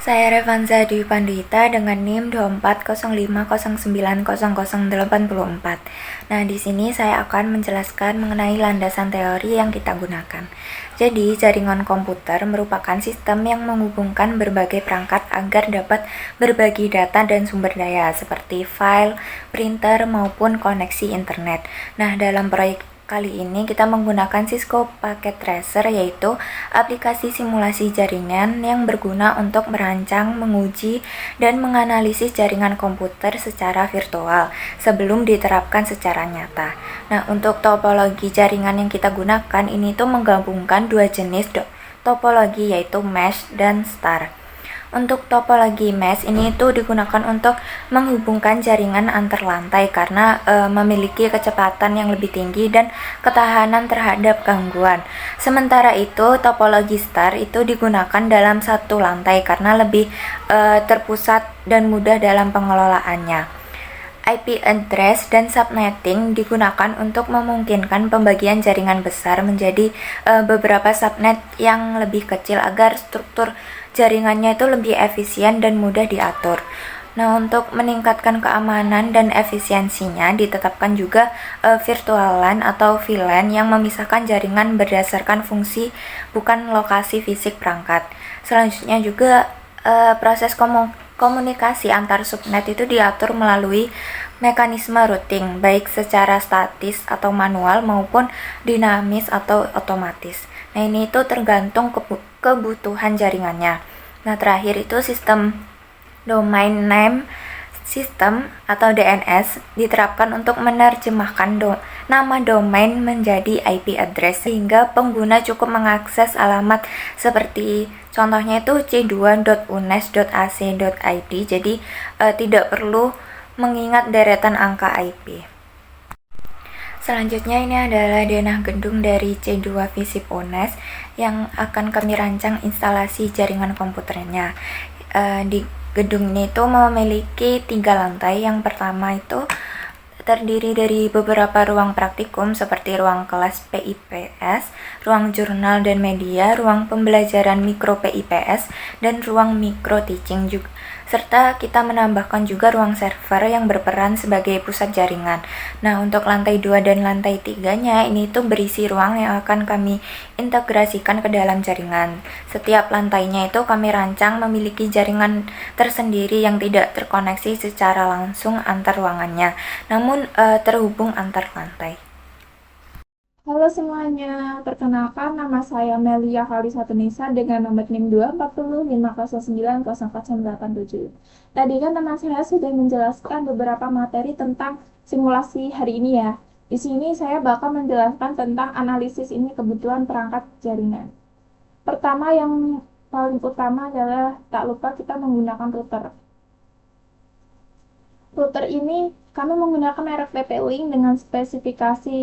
Saya Revanza Dwi Pandita dengan NIM 2405090084. Nah, di sini saya akan menjelaskan mengenai landasan teori yang kita gunakan. Jadi, jaringan komputer merupakan sistem yang menghubungkan berbagai perangkat agar dapat berbagi data dan sumber daya seperti file, printer, maupun koneksi internet. Nah, dalam proyek kali ini kita menggunakan Cisco Packet Tracer, yaitu aplikasi simulasi jaringan yang berguna untuk merancang, menguji, dan menganalisis jaringan komputer secara virtual sebelum diterapkan secara nyata. Nah, untuk topologi jaringan yang kita gunakan ini tuh menggabungkan dua jenis topologi, yaitu mesh dan star. Untuk topologi mesh ini itu digunakan untuk menghubungkan jaringan antar lantai karena memiliki kecepatan yang lebih tinggi dan ketahanan terhadap gangguan. Sementara itu topologi star itu digunakan dalam satu lantai karena lebih terpusat dan mudah dalam pengelolaannya. IP address dan subnetting digunakan untuk memungkinkan pembagian jaringan besar menjadi beberapa subnet yang lebih kecil agar struktur jaringannya itu lebih efisien dan mudah diatur. Nah, untuk meningkatkan keamanan dan efisiensinya ditetapkan juga virtual LAN atau VLAN yang memisahkan jaringan berdasarkan fungsi bukan lokasi fisik perangkat. Selanjutnya juga proses komunikasi antar subnet itu diatur melalui mekanisme routing, baik secara statis atau manual maupun dinamis atau otomatis. Nah, ini itu tergantung kebutuhan jaringannya. Nah, terakhir itu sistem domain name system atau DNS diterapkan untuk menerjemahkan nama domain menjadi IP address sehingga pengguna cukup mengakses alamat seperti contohnya itu c2.unes.ac.id. Jadi tidak perlu mengingat deretan angka IP. Selanjutnya ini adalah denah gedung dari C2 Visip UNES yang akan kami rancang instalasi jaringan komputernya. Di gedung ini itu memiliki 3 lantai. Yang pertama itu terdiri dari beberapa ruang praktikum seperti ruang kelas PIPS, ruang jurnal dan media, ruang pembelajaran mikro PIPS, dan ruang mikro teaching juga. Serta kita menambahkan juga ruang server yang berperan sebagai pusat jaringan. Nah, untuk lantai 2 dan lantai 3-nya ini tuh berisi ruang yang akan kami integrasikan ke dalam jaringan. Setiap lantainya itu kami rancang memiliki jaringan tersendiri yang tidak terkoneksi secara langsung antar ruangannya, namun terhubung antar lantai. Halo semuanya, perkenalkan nama saya Melia Kalisatunisa dengan nomor NIM 24050090087. Tadi kan teman saya sudah menjelaskan beberapa materi tentang simulasi hari ini ya. Di sini saya bakal menjelaskan tentang analisis ini kebutuhan perangkat jaringan. Pertama yang paling utama adalah tak lupa kita menggunakan router. Router ini kami menggunakan merek TP-Link dengan spesifikasi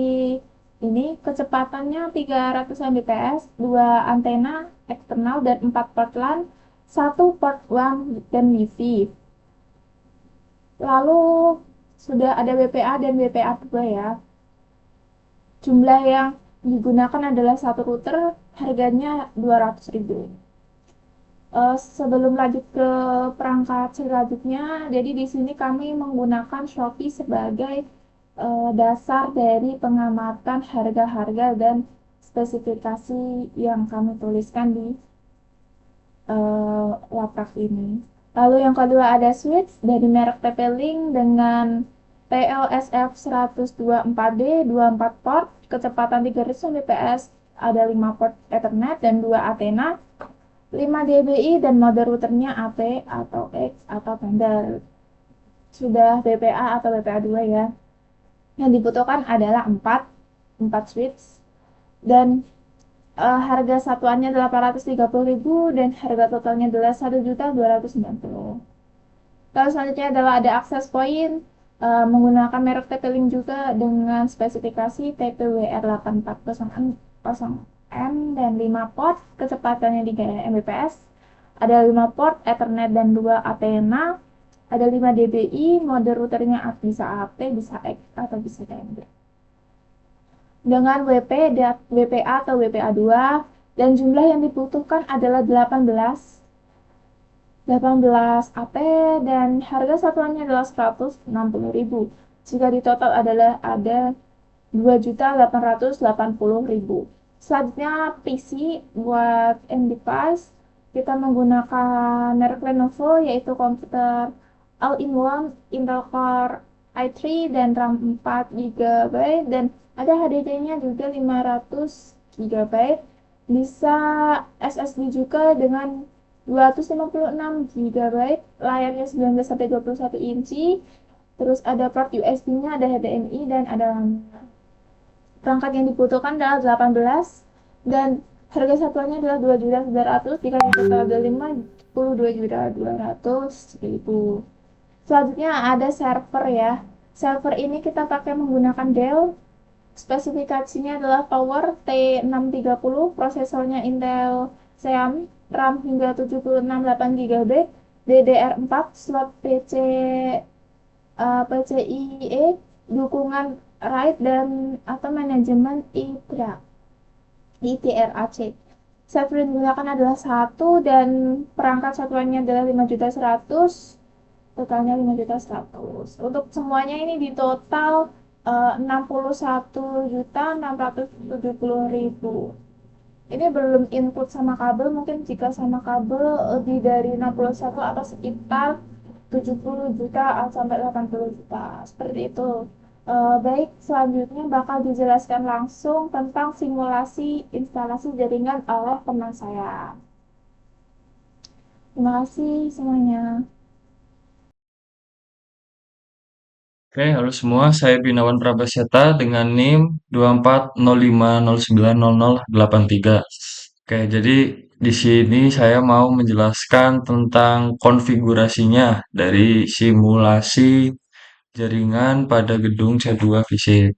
ini kecepatannya 300 Mbps, 2 antena eksternal dan 4 port LAN, 1 port WAN dan Wi-Fi. Lalu sudah ada WPA dan WPA 2 ya. Jumlah yang digunakan adalah satu router, harganya 200.000. Sebelum lanjut ke perangkat selanjutnya, jadi di sini kami menggunakan Shopee sebagai dasar dari pengamatan harga-harga dan spesifikasi yang kami tuliskan di laptop ini. Lalu yang kedua ada switch dari merek TP-Link dengan TLSF 124D 24 port, kecepatan 300 Mbps, ada 5 port Ethernet dan 2 antena, 5 dBi dan mode routernya AP atau X atau tender. Sudah BPA atau BPA 2 ya. Yang dibutuhkan adalah 4 switch dan harga satuannya 830.000 dan harga totalnya adalah 1.290.000. Lalu selanjutnya adalah ada access point menggunakan merek TP-Link juga dengan spesifikasi TPWR8400M dan 5 port, kecepatannya 3 Mbps, ada 5 port Ethernet dan 2 antena, ada 5 dBi, mode routernya bisa AP, bisa X atau bisa TMB. Dengan WPA atau WPA 2 dan jumlah yang dibutuhkan adalah 18 18 AP dan harga satuannya adalah 160.000. Jika di total adalah ada 2.880.000. Selanjutnya PC buat end device kita menggunakan merek Lenovo yaitu komputer all-in-one Intel Core i3 dan RAM 4 GB dan ada HDD-nya juga 500 GB, bisa SSD juga dengan 256 GB, layarnya 19 sampai 21 inci. Terus ada port USB-nya, ada HDMI dan ada perangkat yang dibutuhkan adalah 18 dan harga satuannya adalah 2.900.000 jika di total ada 52.200.000. Selanjutnya ada server ya. Server ini kita pakai menggunakan Dell. Spesifikasinya adalah Power T630, prosesornya Intel Xeon, RAM hingga 768 GB, DDR4, slot PCIe, dukungan RAID dan atau manajemen ITRAC. Server yang digunakan adalah satu dan perangkat satuannya adalah 5.100.000, totalnya 5.100.000. Untuk semuanya ini di total 61.670.000. Ini belum input sama kabel, mungkin jika sama kabel lebih dari 61 atau sekitar 70 juta sampai 80 juta. Seperti itu. Baik, selanjutnya bakal dijelaskan langsung tentang simulasi instalasi jaringan oleh teman saya. Terima kasih semuanya. Oke, halo semua. Saya Binawan Prabasyata dengan NIM 24050900083. Oke, jadi di sini saya mau menjelaskan tentang konfigurasinya dari simulasi jaringan pada gedung C2 Visip.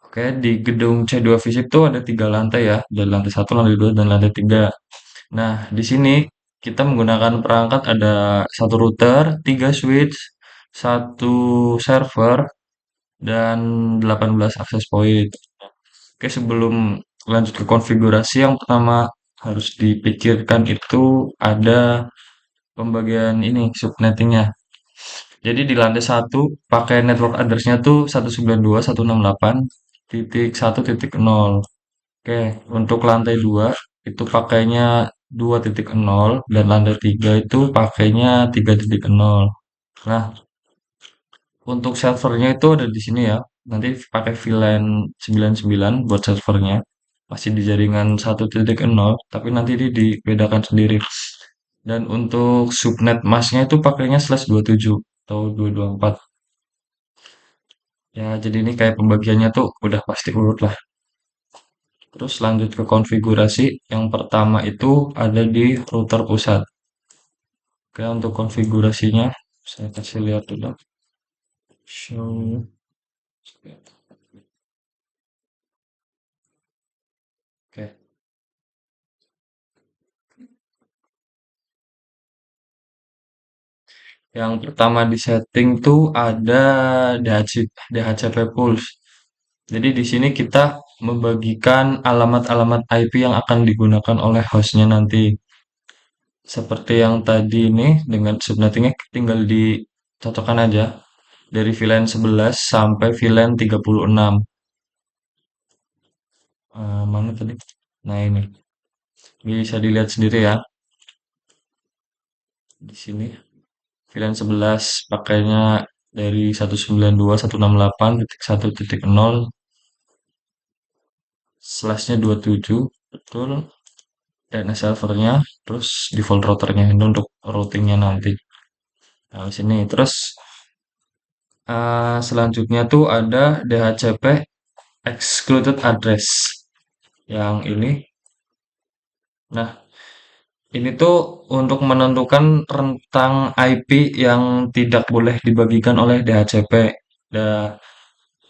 Oke, di gedung C2 Visip itu ada 3 lantai ya, dari lantai 1, lantai 2, dan lantai 3. Nah, di sini kita menggunakan perangkat ada satu router, 3 switch, satu server, dan 18 access point. Oke, sebelum lanjut ke konfigurasi, yang pertama harus dipikirkan itu ada pembagian ini, subnettingnya. Jadi di lantai 1 pakai network address-nya tuh 192.168.1.0. Oke, untuk lantai 2 itu pakainya 2.0 dan lantai 3 itu pakainya 3.0. Nah, untuk servernya itu ada di sini ya. Nanti pakai VLAN 99 buat servernya. Masih di jaringan 1.0, tapi nanti ini dibedakan sendiri. Dan untuk subnet masknya itu pakainya /27 atau 224. Ya, jadi ini kayak pembagiannya tuh udah pasti urut lah. Terus lanjut ke konfigurasi. Yang pertama itu ada di router pusat. Oke, untuk konfigurasinya saya kasih lihat dulu. Show. Oke. Yang pertama di setting tuh ada DHCP Pulse. Jadi di sini kita membagikan alamat-alamat IP yang akan digunakan oleh hostnya nanti. Seperti yang tadi ini dengan subnettingnya tinggal dicocokkan aja dari VLAN 11 sampai VLAN 36. Mana tadi? Nah ini bisa dilihat sendiri ya di sini. VLAN 11 pakainya dari 192.168.1.0 slashnya 27, betul, dan servernya, terus default routernya ini untuk routingnya nanti. Nah, di sini terus selanjutnya tuh ada DHCP excluded address yang ini. Nah, ini tuh untuk menentukan rentang IP yang tidak boleh dibagikan oleh DHCP. Nah,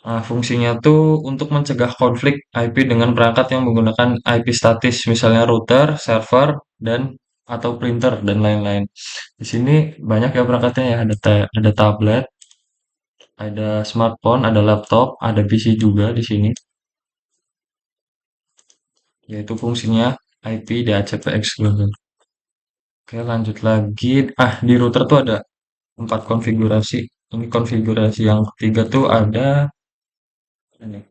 fungsinya tuh untuk mencegah konflik IP dengan perangkat yang menggunakan IP statis, misalnya router, server, dan atau printer dan lain-lain. Di sini banyak ya perangkatnya ya, ada tablet, ada smartphone, ada laptop, ada PC juga di sini. Yaitu fungsinya IP DHCP exclusion. Oke, lanjut lagi. Di router tuh ada 4 konfigurasi. Ini konfigurasi yang ketiga tuh ada ini.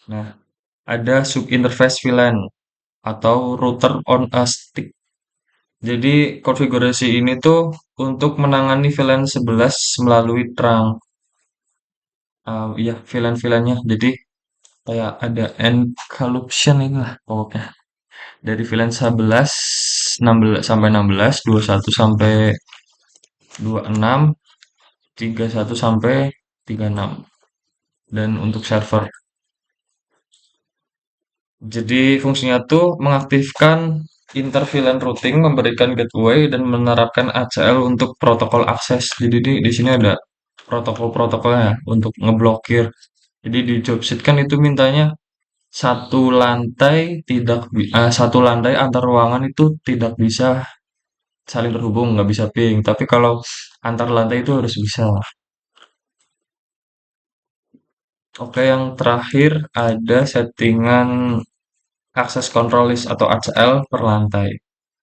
Nah, ada subinterface VLAN atau router on a stick. Jadi konfigurasi ini tuh untuk menangani VLAN 11 melalui trunk. Iya, VLAN-VLAN-nya. Jadi kayak ada encryption inilah pokoknya. Dari VLAN 11, 16 sampai 16, 21 sampai 26, 31 sampai 36. Dan untuk server. Jadi fungsinya tuh mengaktifkan inter-VLAN routing, memberikan gateway dan menerapkan ACL untuk protokol akses. Jadi di sini ada protokol-protokolnya untuk ngeblokir. Jadi di jobsheet kan itu mintanya satu lantai antar ruangan itu tidak bisa saling terhubung, nggak bisa ping. Tapi kalau antar lantai itu harus bisa. Oke, yang terakhir ada settingan akses control list atau ACL per lantai.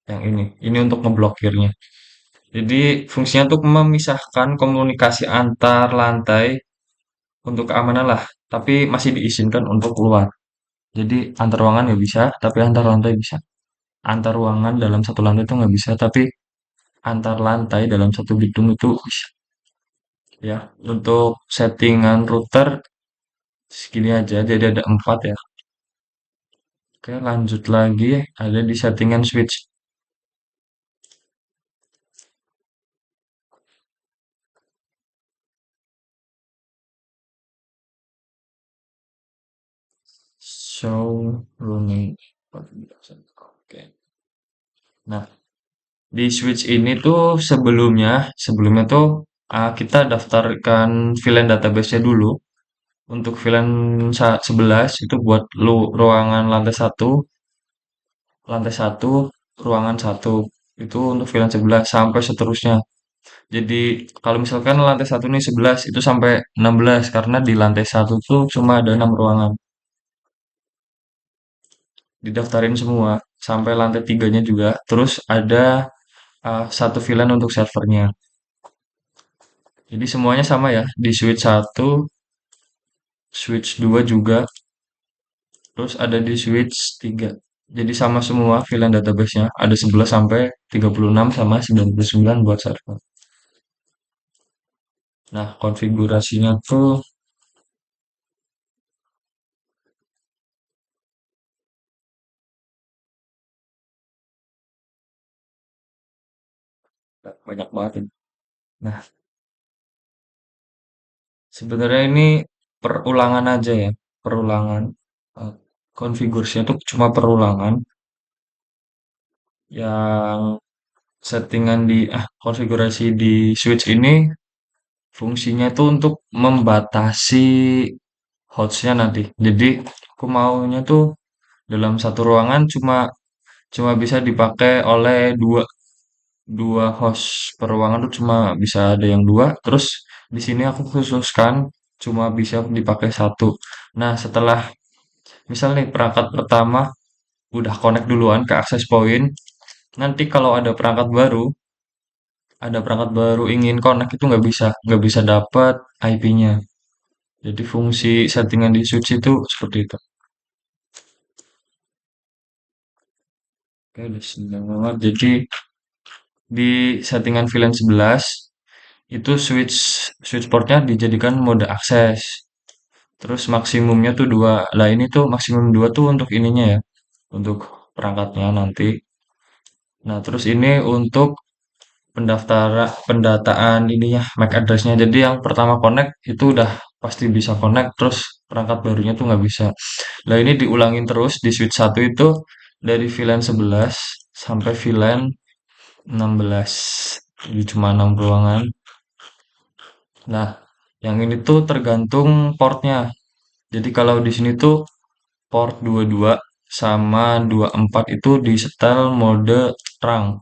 Yang ini untuk ngeblokirnya. Jadi fungsinya untuk memisahkan komunikasi antar lantai untuk keamanan lah, tapi masih diizinkan untuk keluar. Jadi antar ruangan nggak bisa, tapi antar lantai bisa. Antar ruangan dalam satu lantai itu nggak bisa, tapi antar lantai dalam satu gedung itu bisa. Ya, untuk settingan router segini aja, jadi ada 4 ya. Oke, lanjut lagi, ada di settingan switch. Show running. Oke. Nah, di switch ini tuh sebelumnya tuh kita daftarkan VLAN database-nya dulu. Untuk VLAN 11 itu buat ruangan lantai satu, ruangan satu itu untuk VLAN 11 sampai seterusnya. Jadi kalau misalkan lantai satu ini 11 itu sampai 16 karena di lantai satu tuh cuma ada 6 ruangan. Didaftarin semua sampai lantai tiganya juga. Terus ada satu VLAN untuk servernya. Jadi semuanya sama ya. Di switch satu, switch 2 juga, terus ada di switch 3. Jadi sama semua VLAN database-nya. Ada 11 sampai 36 sama 99 buat server. Nah, konfigurasinya tuh banyak banget ini. Nah, sebenarnya ini perulangan aja ya. Perulangan. Eh, Konfigurasinya tuh cuma perulangan yang settingan konfigurasi di switch ini fungsinya itu untuk membatasi hostnya nanti. Jadi aku maunya tuh dalam satu ruangan cuma cuma bisa dipakai oleh dua dua host per ruangan tuh cuma bisa ada yang dua. Terus di sini aku khususkan cuma bisa dipakai satu. Nah, setelah misal nih perangkat pertama udah connect duluan ke access point, nanti kalau ada perangkat baru ingin connect itu nggak bisa dapat IP-nya. Jadi fungsi settingan di switch itu seperti itu. Oke, udah senang banget. Jadi di settingan VLAN 11 itu switch switch portnya dijadikan mode akses. Terus maksimumnya tuh 2. Lah ini tuh maksimum 2 tuh untuk ininya ya, untuk perangkatnya nanti. Nah, terus ini untuk pendataan ininya MAC address-nya. Jadi yang pertama connect itu udah pasti bisa connect, terus perangkat barunya tuh nggak bisa. Nah, ini diulangin terus di switch satu itu dari VLAN 11 sampai VLAN 16. Jadi cuma 6 ruangan. Nah, yang ini tuh tergantung portnya. Jadi kalau di sini tuh port 22 sama 24 itu disetel mode terang.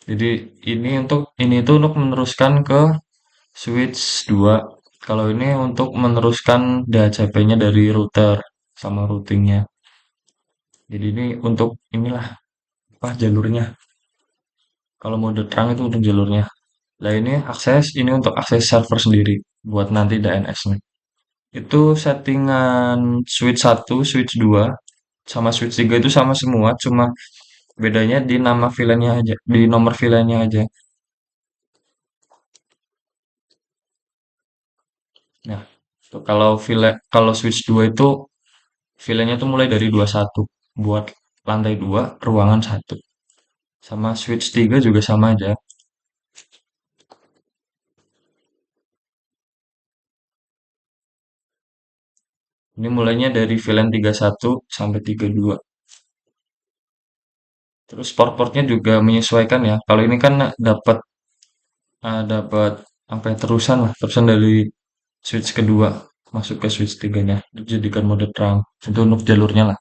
Jadi ini tuh untuk meneruskan ke switch 2. Kalau ini untuk meneruskan DHCP-nya dari router sama routingnya. Jadi ini untuk inilah apa jalurnya. Kalau mode terang itu untuk jalurnya. Nah ini akses, ini untuk akses server sendiri buat nanti DNS-nya. Itu settingan switch 1, switch 2, sama switch 3 itu sama semua, cuma bedanya di nama VLAN-nya aja, di nomor VLAN-nya aja. Nah, tuh kalau kalau switch 2 itu VLAN-nya tuh mulai dari 21 buat lantai 2, ruangan 1. Sama switch 3 juga sama aja. Ini mulainya dari VLAN 31 sampai 32. Terus port-portnya juga menyesuaikan ya. Kalau ini kan dapat apa ya, terusan dari switch kedua masuk ke switch tiganya. Dijadikan mode terang. Itu untuk jalurnya lah.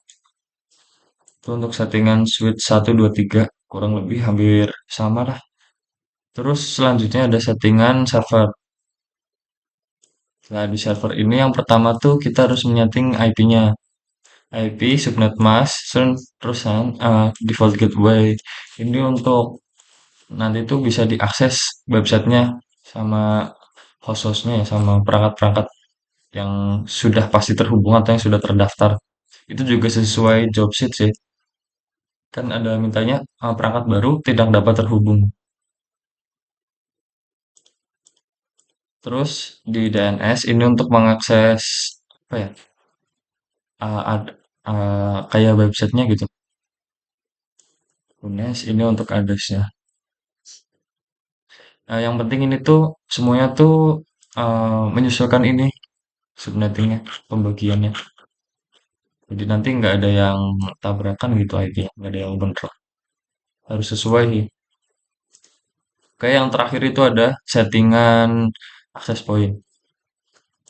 Itu untuk settingan switch 1, 2, 3 kurang lebih hampir sama lah. Terus selanjutnya ada settingan server. Nah, di server ini yang pertama tuh kita harus menyeting IP-nya. IP, subnet mask, terusan default gateway. Ini untuk nanti tuh bisa diakses websitenya sama host-hostnya ya, sama perangkat-perangkat yang sudah pasti terhubung atau yang sudah terdaftar. Itu juga sesuai job sheet sih. Kan ada mintanya perangkat baru tidak dapat terhubung. Terus di DNS ini untuk mengakses apa ya? Kayak websitenya gitu. DNS ini untuk addressnya. Yang penting ini tuh semuanya tuh menyesuaikan ini subnettingnya, pembagiannya. Jadi nanti nggak ada yang tabrakan gitu IP, nggak ada yang bentrok. Harus sesuai sih. Kayak yang terakhir itu ada settingan access point.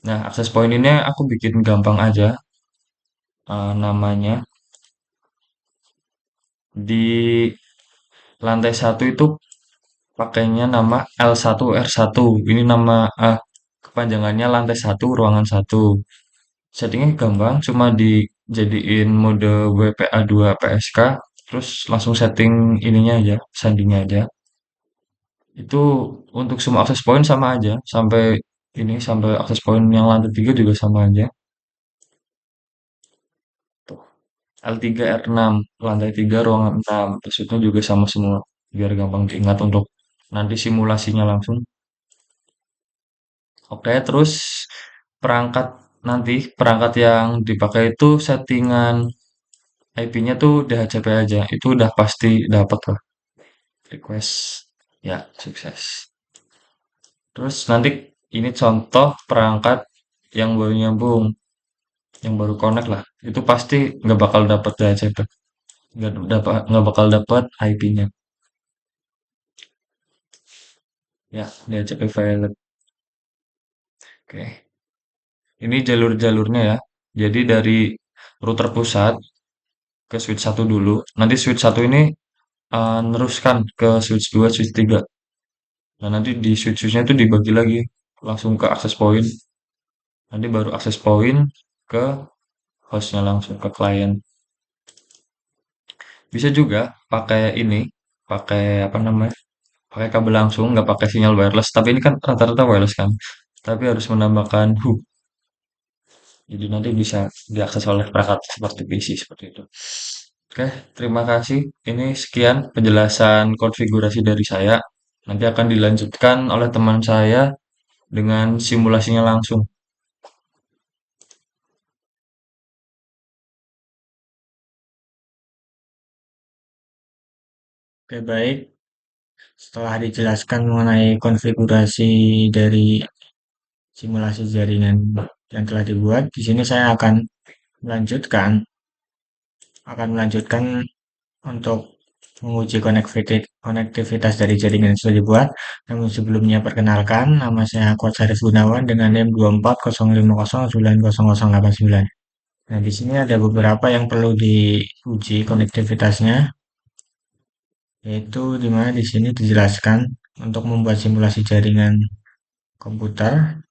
Nah, access point ini aku bikin gampang aja namanya. Di lantai satu itu pakainya nama L1R1. Ini nama kepanjangannya lantai satu ruangan satu. Settingnya gampang, cuma dijadiin mode WPA2 PSK, terus langsung setting ininya aja, sandinya aja. Itu untuk semua akses point sama aja, sampai akses point yang lantai 3 juga sama aja. Tuh, L3 R6, lantai 3 ruangan 6, maksudnya juga sama semua, biar gampang diingat untuk nanti simulasinya langsung. Oke, terus perangkat perangkat yang dipakai itu settingan IP-nya tuh DHCP aja, itu udah pasti dapat lah request. Ya, sukses. Terus nanti ini contoh perangkat yang baru nyambung, yang baru connect lah. Itu pasti nggak bakal dapat DHCP, nggak bakal dapat IP-nya. Ya, DHCP valid. Oke, ini jalur-jalurnya ya. Jadi dari router pusat ke switch satu dulu. Nanti switch satu ini neruskan ke switch 2, switch 3. Nah, nanti di switch-switchnya itu dibagi lagi langsung ke access point. Nanti baru access point ke hostnya langsung ke klien. Bisa juga pakai ini, pakai apa namanya? Pakai kabel langsung, nggak pakai sinyal wireless. Tapi ini kan rata-rata wireless kan. Tapi harus menambahkan hub. Jadi nanti bisa diakses oleh perangkat seperti PC seperti itu. Oke, terima kasih. Ini sekian penjelasan konfigurasi dari saya. Nanti akan dilanjutkan oleh teman saya dengan simulasinya langsung. Oke, baik. Setelah dijelaskan mengenai konfigurasi dari simulasi jaringan yang telah dibuat, di sini saya melanjutkan, akan melanjutkan untuk menguji konektivitas dari jaringan yang sudah dibuat. Namun sebelumnya perkenalkan, nama saya Kuat Syarif Gunawan dengan NIM 2405090089. Nah, di sini ada beberapa yang perlu diuji konektivitasnya, yaitu di mana di sini dijelaskan untuk membuat simulasi jaringan komputer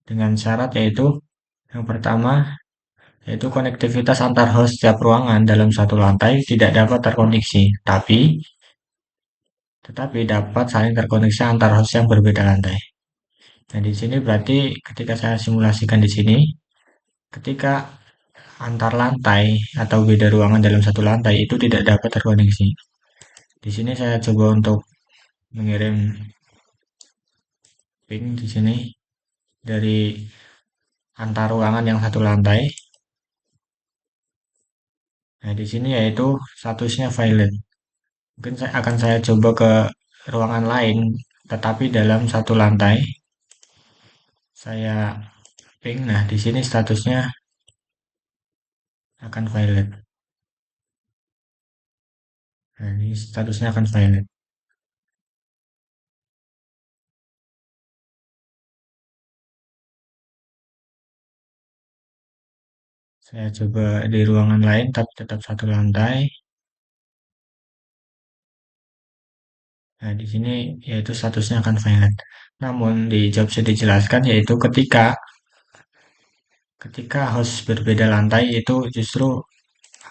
dengan syarat yaitu yang pertama yaitu konektivitas antar host setiap ruangan dalam satu lantai tidak dapat terkoneksi, tetapi dapat saling terkoneksi antar host yang berbeda lantai. Nah, di sini berarti ketika saya simulasikan di sini, ketika antar lantai atau beda ruangan dalam satu lantai itu tidak dapat terkoneksi. Di sini saya coba untuk mengirim ping di sini dari antar ruangan yang satu lantai. Nah, di sini yaitu statusnya violet. Mungkin saya coba ke ruangan lain, tetapi dalam satu lantai. Saya ping. Nah, di sini statusnya akan violet. Nah, ini statusnya akan violet. Saya coba di ruangan lain, tapi tetap satu lantai. Nah, di sini yaitu statusnya akan violet. Namun di job saya dijelaskan yaitu ketika host berbeda lantai itu justru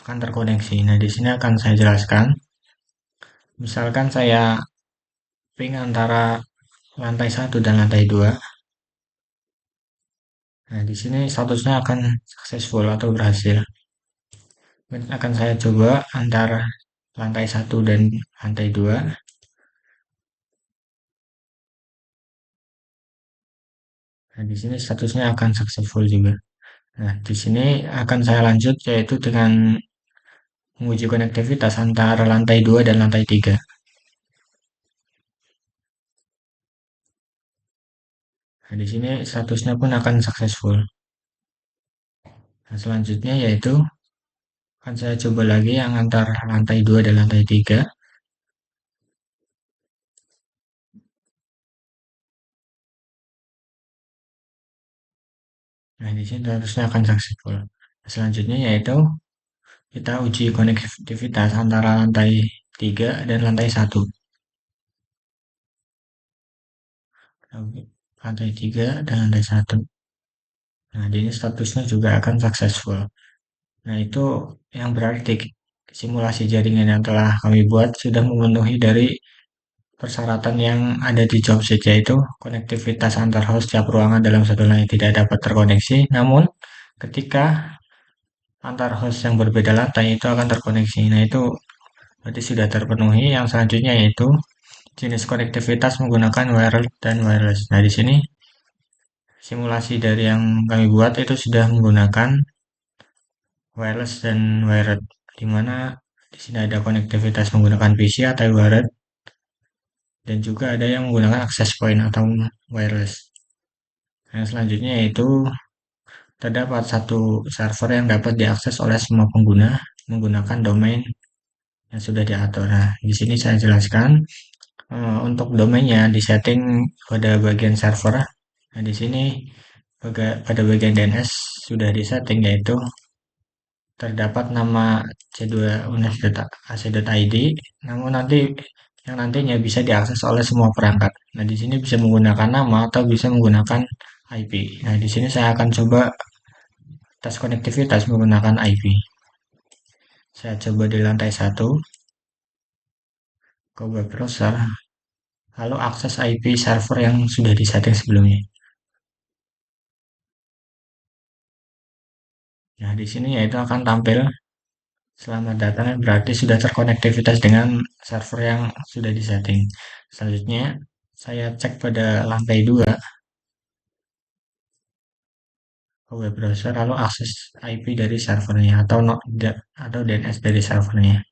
akan terkoneksi. Nah, di sini akan saya jelaskan. Misalkan saya ping antara lantai satu dan lantai 2. Nah, di sini statusnya akan successful atau berhasil. Akan saya coba antara lantai satu dan lantai 2. Nah, di sini statusnya akan successful juga. Nah, di sini akan saya lanjut yaitu dengan menguji konektivitas antara lantai 2 dan lantai 3. Nah, di sini statusnya pun akan successful. Nah, selanjutnya yaitu akan saya coba lagi yang antara lantai 2 dan lantai 3. Nah, di sini statusnya akan successful. Nah, selanjutnya yaitu kita uji konektivitas antara lantai 3 dan lantai 1. Lantai 3 dan lantai 1. Nah, ini statusnya juga akan successful. Nah, itu yang berarti simulasi jaringan yang telah kami buat sudah memenuhi dari persyaratan yang ada di job sheet, yaitu konektivitas antar host tiap ruangan dalam satu line tidak dapat terkoneksi. Namun, ketika antar host yang berbeda lantai itu akan terkoneksi. Nah, itu berarti sudah terpenuhi. Yang selanjutnya yaitu jenis konektivitas menggunakan wired dan wireless. Nah, di sini simulasi dari yang kami buat itu sudah menggunakan wireless dan wired, di mana di sini ada konektivitas menggunakan PC atau wired dan juga ada yang menggunakan access point atau wireless. Yang selanjutnya yaitu terdapat satu server yang dapat diakses oleh semua pengguna menggunakan domain yang sudah diatur. Nah, di sini saya jelaskan untuk domainnya disetting pada bagian server. Nah, di sini pada bagian DNS sudah disetting yaitu terdapat nama c2unes.ac.id, namun yang nantinya bisa diakses oleh semua perangkat. Nah, di sini bisa menggunakan nama atau bisa menggunakan IP. Nah, di sini saya akan coba tes konektivitas menggunakan IP. Saya coba di lantai 1 ke web browser, lalu akses IP server yang sudah disetting sebelumnya. Nah, di sini yaitu akan tampil selamat datang berarti sudah terkonektivitas dengan server yang sudah disetting. Selanjutnya, saya cek pada lantai 2 ke web browser lalu akses IP dari servernya atau DNS dari servernya.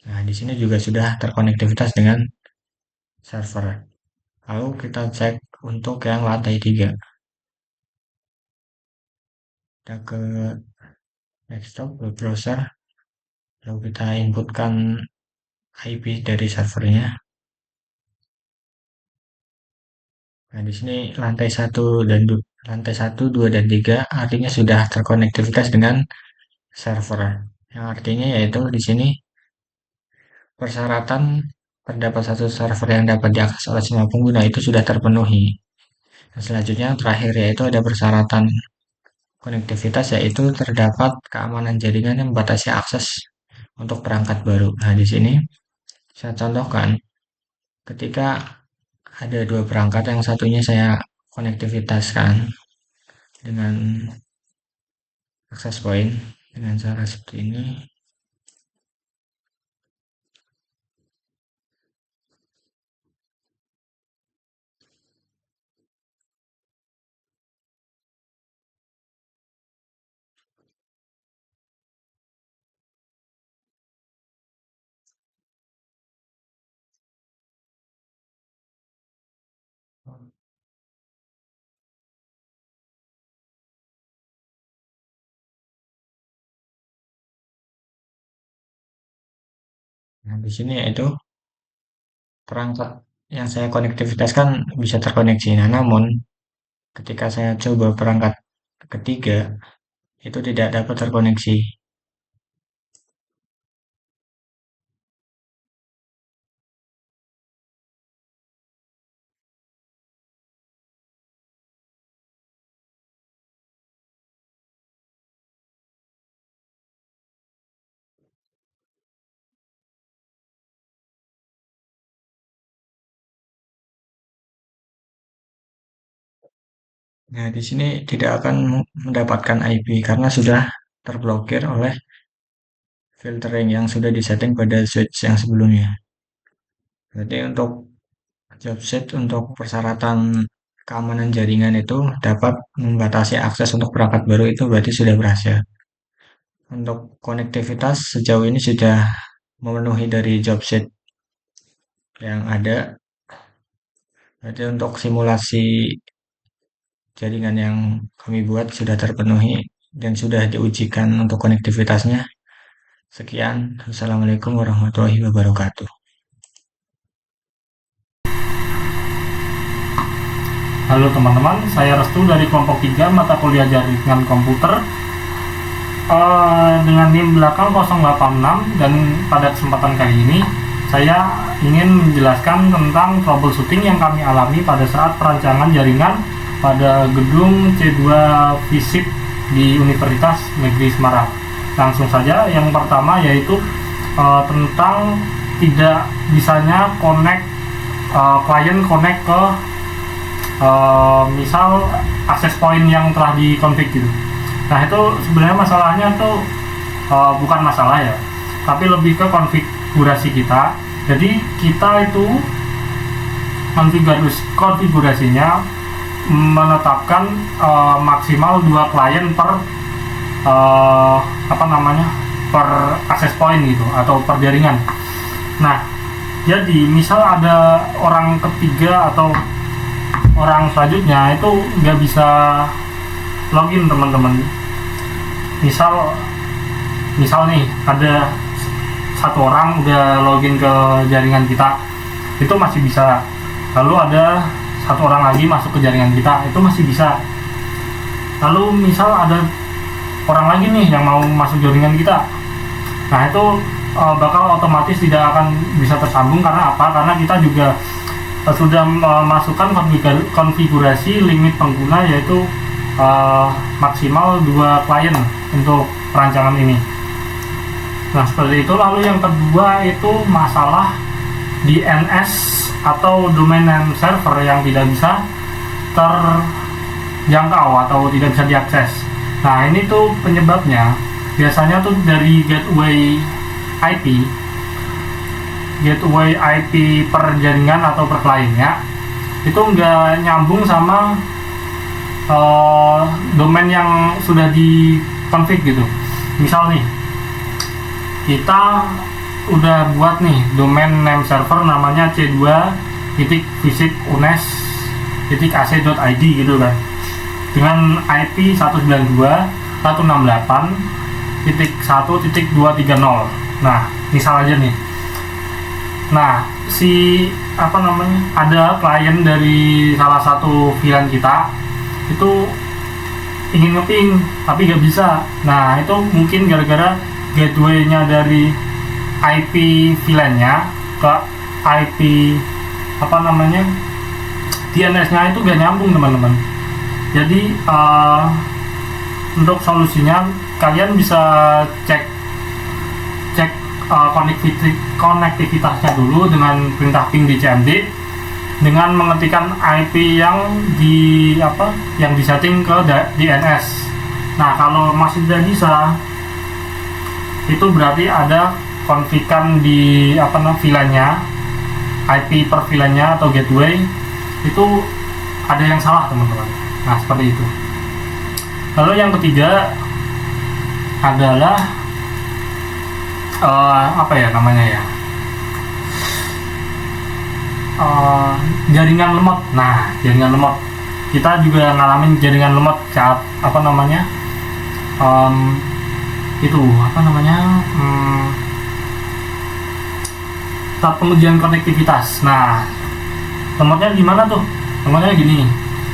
Nah, di sini juga sudah terkonektivitas dengan server. Lalu kita cek untuk yang lantai 3. Kita ke desktop web browser, lalu kita inputkan IP dari servernya. Nah, di sini lantai 1, 2 dan 3 artinya sudah terkonektivitas dengan server. Yang artinya yaitu di sini persyaratan terdapat satu server yang dapat diakses oleh semua pengguna itu sudah terpenuhi. Nah, selanjutnya yang terakhir yaitu ada persyaratan konektivitas yaitu terdapat keamanan jaringan yang membatasi akses untuk perangkat baru. Nah, di sini Saya contohkan, ketika ada dua perangkat, yang satunya saya konektivitaskan dengan access point dengan cara seperti ini. Nah, di sini yaitu perangkat yang saya konektivitaskan bisa terkoneksi. Nah, namun ketika saya coba perangkat ketiga, itu tidak dapat terkoneksi. Nah, di sini tidak akan mendapatkan IP karena sudah terblokir oleh filtering yang sudah disetting pada switch yang sebelumnya. Jadi untuk job set untuk persyaratan keamanan jaringan itu dapat membatasi akses untuk perangkat baru, itu berarti sudah berhasil. Untuk konektivitas sejauh ini sudah memenuhi dari job set yang ada. Berarti untuk simulasi jaringan yang kami buat sudah terpenuhi dan sudah diujikan untuk konektivitasnya. Sekian, Assalamualaikum warahmatullahi wabarakatuh. Halo teman-teman, saya Restu dari kelompok 3 mata kuliah jaringan komputer dengan NIM belakang 086, dan pada kesempatan kali ini saya ingin menjelaskan tentang troubleshooting yang kami alami pada saat perancangan jaringan pada gedung C2 FISIP di Universitas Negeri Semarang. Langsung saja, yang pertama yaitu tentang tidak bisanya klien connect ke misal access point yang telah dikonfig gitu. Nah, itu sebenarnya masalahnya tuh bukan masalah ya, tapi lebih ke konfigurasi kita. Jadi kita itu konfigurasinya menetapkan maksimal 2 klien per per access point gitu, atau per jaringan. Nah, jadi misal ada orang ketiga atau orang selanjutnya itu nggak bisa login teman-teman. Misal nih ada satu orang udah login ke jaringan kita, itu masih bisa. Lalu ada satu orang lagi masuk ke jaringan kita, itu masih bisa. Lalu misal ada orang lagi nih yang mau masuk jaringan kita, nah itu bakal otomatis tidak akan bisa tersambung. Karena apa? Karena kita juga sudah memasukkan konfigurasi limit pengguna, yaitu maksimal 2 klien untuk perancangan ini. Nah, seperti itu. Lalu yang kedua itu masalah DNS atau domain name server yang tidak bisa terjangkau atau tidak bisa diakses. Nah, ini tuh penyebabnya biasanya tuh dari gateway IP per jaringan atau per kliennya itu nggak nyambung sama domain yang sudah di-config gitu. Misal nih, kita udah buat nih domain name server namanya c2.visitunes.ac.id gitu kan, dengan IP 192.168.1.230. Nah, misal aja nih. Nah, ada klien dari salah satu VLAN kita itu ingin ngeping tapi nggak bisa. Nah, itu mungkin gara-gara gateway-nya dari IP VLAN-nya ke IP DNS-nya itu gak nyambung teman-teman. Jadi untuk solusinya kalian bisa cek konektivitasnya dulu dengan perintah ping di CMD dengan mengetikkan IP yang disetting ke DNS. Nah, kalau masih tidak bisa, itu berarti ada konfigan di VLAN-nya, IP per VLAN-nya atau gateway itu ada yang salah, teman-teman. Nah, seperti itu. Lalu yang ketiga adalah jaringan lemot. Nah, jaringan lemot, kita juga ngalamin jaringan lemot saat saat pengujian konektivitas. Nah, lemotnya gimana tuh? Lemotnya gini,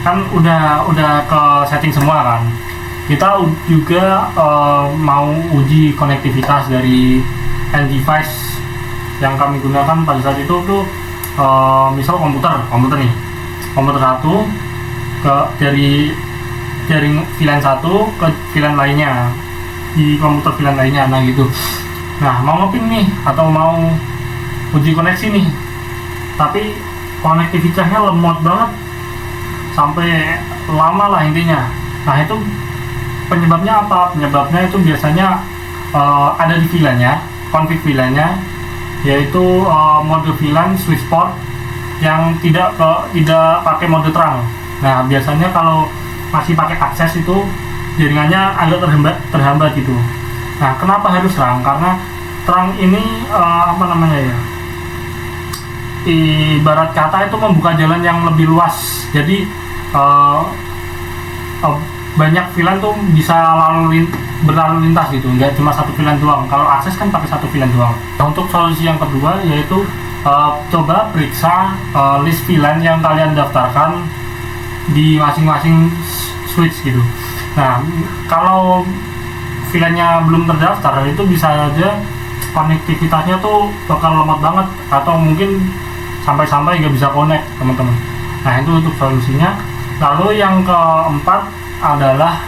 kan udah ke setting semua kan. Kita juga mau uji konektivitas dari end device yang kami gunakan pada saat itu tuh, misal komputer nih, komputer 1 dari jaring VLAN 1 ke VLAN lainnya, di komputer VLAN lainnya. Nah gitu. Nah, mau ngeping nih atau mau uji koneksi nih, tapi konektivitasnya lemot banget sampai lama lah intinya. Nah, itu penyebabnya apa? Penyebabnya itu biasanya ada di VLAN-nya, config VLAN-nya, yaitu mode VLAN switch port yang tidak pakai mode terang. Nah, biasanya kalau masih pakai akses itu jaringannya agak terhambat gitu. Nah, kenapa harus terang? Karena terang ini ibarat kata itu membuka jalan yang lebih luas. Jadi banyak VLAN tuh bisa berlalu lintas gitu, nggak cuma satu VLAN doang. Kalau akses kan pakai satu VLAN doang. Nah, untuk solusi yang kedua yaitu coba periksa list VLAN yang kalian daftarkan di masing-masing switch gitu. Nah, kalau VLAN-nya belum terdaftar, itu bisa aja konektivitasnya tuh bakal lemot banget, atau mungkin sampai nggak bisa connect, teman-teman. Nah, itu untuk solusinya. Lalu yang keempat adalah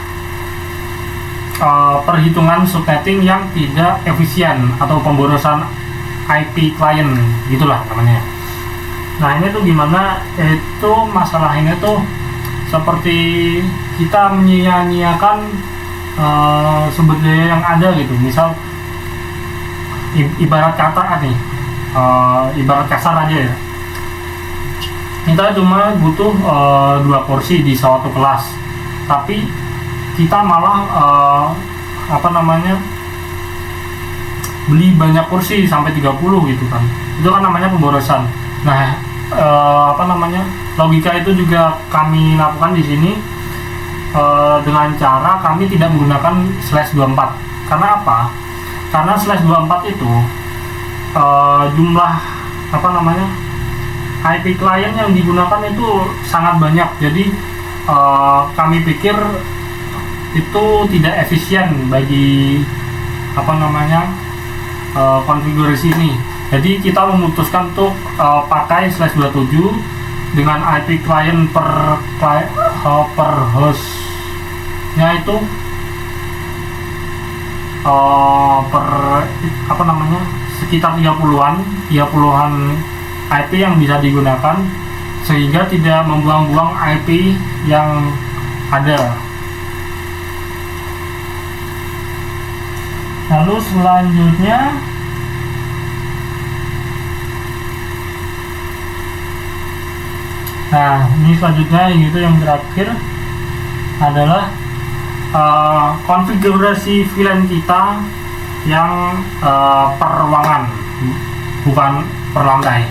perhitungan subnetting yang tidak efisien atau pemborosan IP client, gitulah namanya. Nah, ini tuh gimana? Itu masalah ini tuh seperti kita menyia-nyiakan sumber daya yang ada gitu. Misal ibarat kata nih, ibarat kasar aja ya, kita cuma butuh 2 kursi di suatu kelas, tapi kita malah beli banyak kursi sampai 30 gitu kan. Itu kan namanya pemborosan. Nah, logika itu juga kami lakukan di sini dengan cara kami tidak menggunakan /24. Karena apa? Karena /24 itu jumlah IP client yang digunakan itu sangat banyak. Jadi kami pikir itu tidak efisien bagi konfigurasi ini. Jadi kita memutuskan untuk pakai /27 dengan IP client per hostnya itu sekitar 30-an IP yang bisa digunakan, sehingga tidak membuang-buang IP yang ada. Lalu selanjutnya yang terakhir adalah konfigurasi VLAN kita yang per ruangan, bukan per lantai.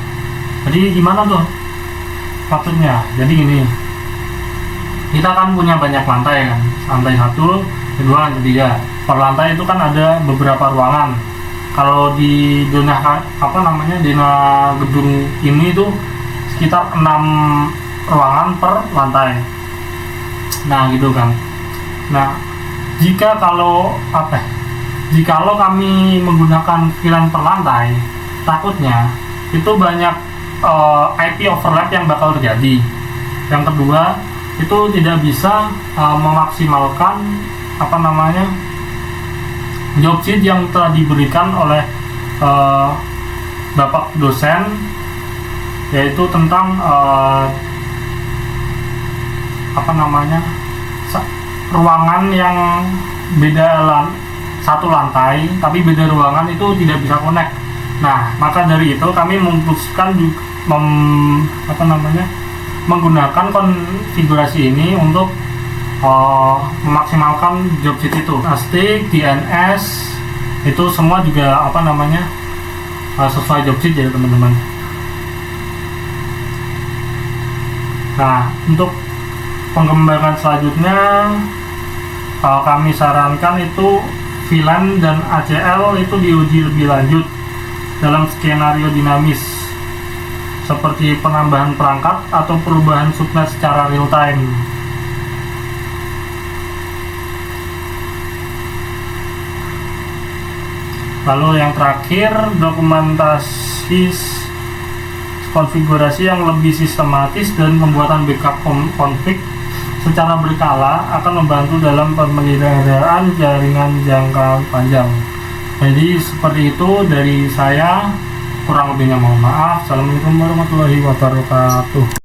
Jadi gimana tuh maksudnya? Jadi gini, kita kan punya banyak lantai kan, lantai 1, 2, 3. Per lantai itu kan ada beberapa ruangan. Kalau di zona gedung ini tuh sekitar 6 ruangan per lantai. Nah, gitu kan. Nah, jikalau kami menggunakan VLAN per lantai, takutnya itu banyak IP overlap yang bakal terjadi. Yang kedua, itu tidak bisa memaksimalkan job sheet yang telah diberikan oleh Bapak dosen, yaitu tentang ruangan yang beda satu lantai tapi beda ruangan itu tidak bisa connect. Nah, maka dari itu kami memutuskan menggunakan konfigurasi ini untuk memaksimalkan job sheet itu. Plastik, DNS itu semua juga sesuai job sheet ya teman-teman. Nah, untuk pengembangan selanjutnya kami sarankan itu VLAN dan ACL itu diuji lebih lanjut dalam skenario dinamis seperti penambahan perangkat atau perubahan subnet secara real time. Lalu yang terakhir, dokumentasi konfigurasi yang lebih sistematis dan pembuatan backup config secara berkala akan membantu dalam pemeliharaan jaringan jangka panjang. Jadi seperti itu dari saya, kurang lebihnya mohon maaf. Assalamualaikum warahmatullahi wabarakatuh.